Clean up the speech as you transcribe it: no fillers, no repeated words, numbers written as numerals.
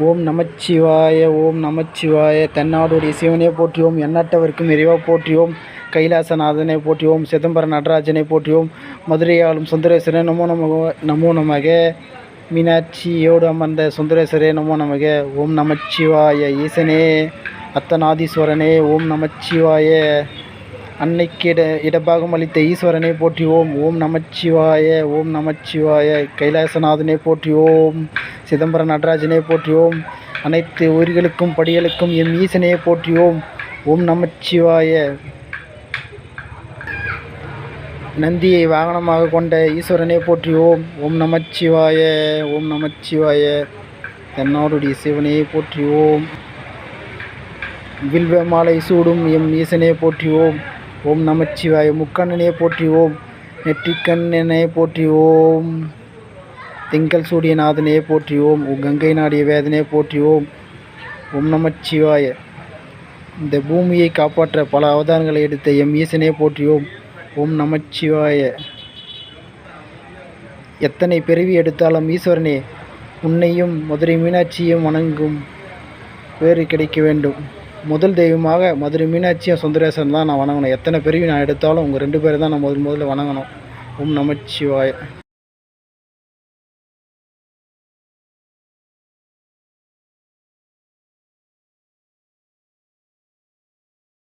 ஓம் நமச்சிவாய ஓம் நமச்சிவாய. தென்னாடுடைய சிவனே போற்றியோம், எண்ணற்றவர்க்கும் இறைவா போற்றியோம், கைலாசநாதனை போற்றியோம், சிதம்பர நடராஜனை போற்றியோம், மதுரையாளும் சுந்தரேஸ்வரன் நமோ நமக நமோ நமக. மீனாட்சியோடு அமர்ந்த சுந்தரேஸ்வரே நமோ நமக. ஓம் நமச்சிவாய. ஈசனே அத்தநாதீஸ்வரனே ஓம் நமச்சிவாய. அன்னைக்கு இடபாகம் அளித்த ஈஸ்வரனை போற்றியோம், ஓம் நமச்சிவாய ஓம் நமச்சிவாய. கைலாசநாதனை போற்றியோம், சிதம்பர நடராஜனை போற்றியோம், அனைத்து உயிர்களுக்கும் படிகளுக்கும் எம் ஈசனையை போற்றியோம், ஓம் நமச்சிவாய. நந்தியை வாகனமாக கொண்ட ஈஸ்வரனை போற்றியோம், ஓம் நமச்சிவாய ஓம் நமச்சிவாய. தென்னாடுடைய சிவனையை போற்றியோம், வில்வ மாலை சூடும் எம் ஈசனை போற்றியோம், ஓம் நமச்சிவாய. முக்கண்ணனை போற்றியோம், நெற்றிக்கண்ணனை போற்றியோம், திங்கள் சூடியநாதனை போற்றியோம், கங்கை நாடிய வேதனை போற்றியோம், ஓம் நமச்சிவாய. இந்த பூமியை காப்பாற்ற பல அவதாரங்களை எடுத்த எம் ஈசனை போற்றியோம், ஓம் நமச்சிவாய. எத்தனை பிறவி எடுத்தாலும் ஈஸ்வரனே உன்னையும் மதுரை மீனாட்சியும் வணங்கும் பேறு கிடைக்க வேண்டும். முதல் தெய்வமாக மதுரை மீனாட்சியும் சுந்தரேசன் தான் நான் வணங்கணும். எத்தனை பிறவி நான் எடுத்தாலும் உங்கள் 2 பேரை தான் நான் முதல்ல வணங்கணும். ஓம் நமச்சிவாய.